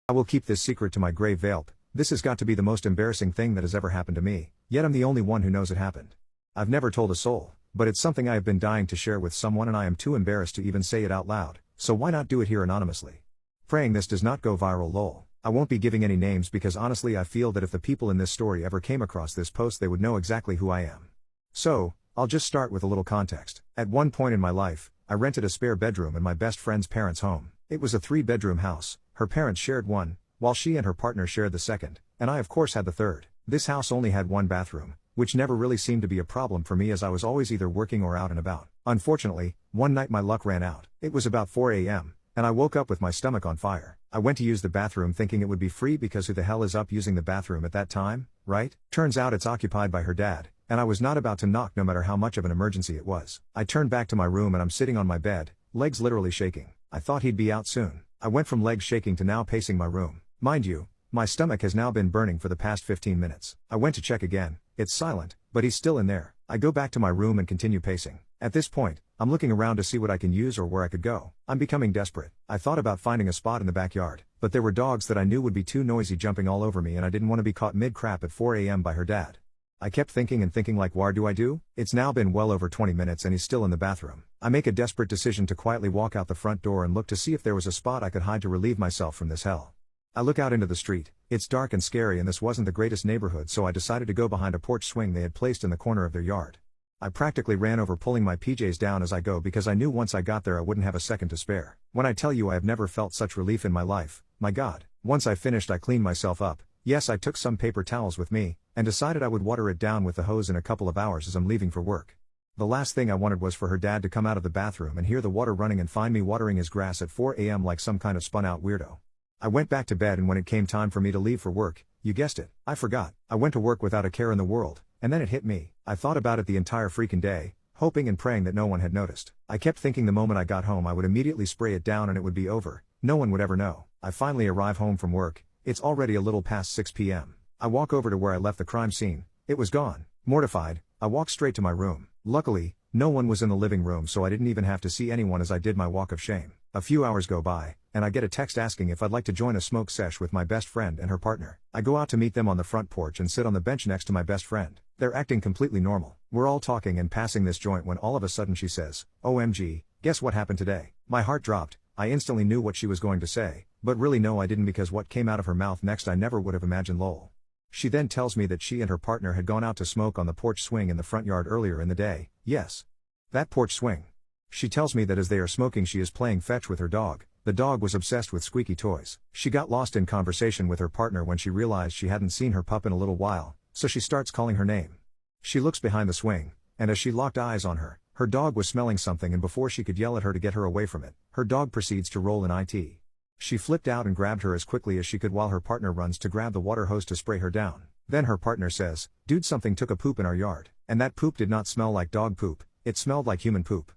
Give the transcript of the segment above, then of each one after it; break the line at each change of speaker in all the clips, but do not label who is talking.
I will keep this secret to my grave. Velp. This has got to be the most embarrassing thing that has ever happened to me, yet I'm the only one who knows it happened. I've never told a soul, but it's something I have been dying to share with someone and I am too embarrassed to even say it out loud, so why not do it here anonymously? Praying this does not go viral lol. I won't be giving any names because honestly I feel that if the people in this story ever came across this post they would know exactly who I am. So, I'll just start with a little context. At one point in my life, I rented a spare bedroom in my best friend's parents' home. It was a 3-bedroom house, her parents shared one, while she and her partner shared the second, and I of course had the third. This house only had one bathroom, which never really seemed to be a problem for me as I was always either working or out and about. Unfortunately, one night my luck ran out. It was about 4 a.m., and I woke up with my stomach on fire. I went to use the bathroom thinking it would be free because who the hell is up using the bathroom at that time, right? Turns out it's occupied by her dad, and I was not about to knock no matter how much of an emergency it was. I turned back to my room and I'm sitting on my bed, legs literally shaking. I thought he'd be out soon. I went from legs shaking to now pacing my room. Mind you, my stomach has now been burning for the past 15 minutes. I went to check again, it's silent, but he's still in there. I go back to my room and continue pacing. At this point, I'm looking around to see what I can use or where I could go. I'm becoming desperate. I thought about finding a spot in the backyard, but there were dogs that I knew would be too noisy jumping all over me and I didn't want to be caught mid-crap at 4 a.m. by her dad. I kept thinking and thinking like what do I do? It's now been well over 20 minutes and he's still in the bathroom. I make a desperate decision to quietly walk out the front door and look to see if there was a spot I could hide to relieve myself from this hell. I look out into the street. It's dark and scary and this wasn't the greatest neighborhood, so I decided to go behind a porch swing they had placed in the corner of their yard. I practically ran over pulling my PJs down as I go because I knew once I got there I wouldn't have a second to spare. When I tell you I have never felt such relief in my life, my God. Once I finished I cleaned myself up. Yes, I took some paper towels with me, and decided I would water it down with the hose in a couple of hours as I'm leaving for work. The last thing I wanted was for her dad to come out of the bathroom and hear the water running and find me watering his grass at 4 a.m. like some kind of spun out weirdo. I went back to bed and when it came time for me to leave for work, you guessed it, I forgot. I went to work without a care in the world, and then it hit me. I thought about it the entire freaking day, hoping and praying that no one had noticed. I kept thinking the moment I got home I would immediately spray it down and it would be over. No one would ever know. I finally arrive home from work. It's already a little past 6 p.m. I walk over to where I left the crime scene. It was gone. Mortified, I walked straight to my room. Luckily, no one was in the living room so I didn't even have to see anyone as I did my walk of shame. A few hours go by, and I get a text asking if I'd like to join a smoke sesh with my best friend and her partner. I go out to meet them on the front porch and sit on the bench next to my best friend. They're acting completely normal. We're all talking and passing this joint when all of a sudden she says, "OMG, guess what happened today?" My heart dropped. I instantly knew what she was going to say, but really no I didn't because what came out of her mouth next I never would have imagined lol. She then tells me that she and her partner had gone out to smoke on the porch swing in the front yard earlier in the day. Yes. That porch swing. She tells me that as they are smoking she is playing fetch with her dog. The dog was obsessed with squeaky toys. She got lost in conversation with her partner when she realized she hadn't seen her pup in a little while, so she starts calling her name. She looks behind the swing, and as she locked eyes on her, her dog was smelling something and before she could yell at her to get her away from it, her dog proceeds to roll in it. She flipped out and grabbed her as quickly as she could while her partner runs to grab the water hose to spray her down. Then her partner says, "Dude, something took a poop in our yard." And that poop did not smell like dog poop, it smelled like human poop.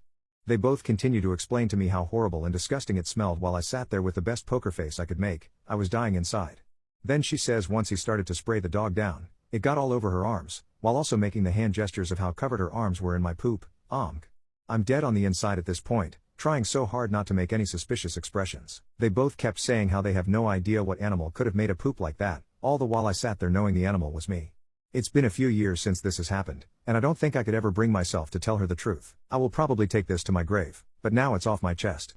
They both continue to explain to me how horrible and disgusting it smelled while I sat there with the best poker face I could make. I was dying inside. Then she says once he started to spray the dog down, it got all over her arms, while also making the hand gestures of how covered her arms were in my poop. I'm dead on the inside at this point, trying so hard not to make any suspicious expressions. They both kept saying how they have no idea what animal could have made a poop like that, all the while I sat there knowing the animal was me. It's been a few years since this has happened, and I don't think I could ever bring myself to tell her the truth. I will probably take this to my grave, but now it's off my chest.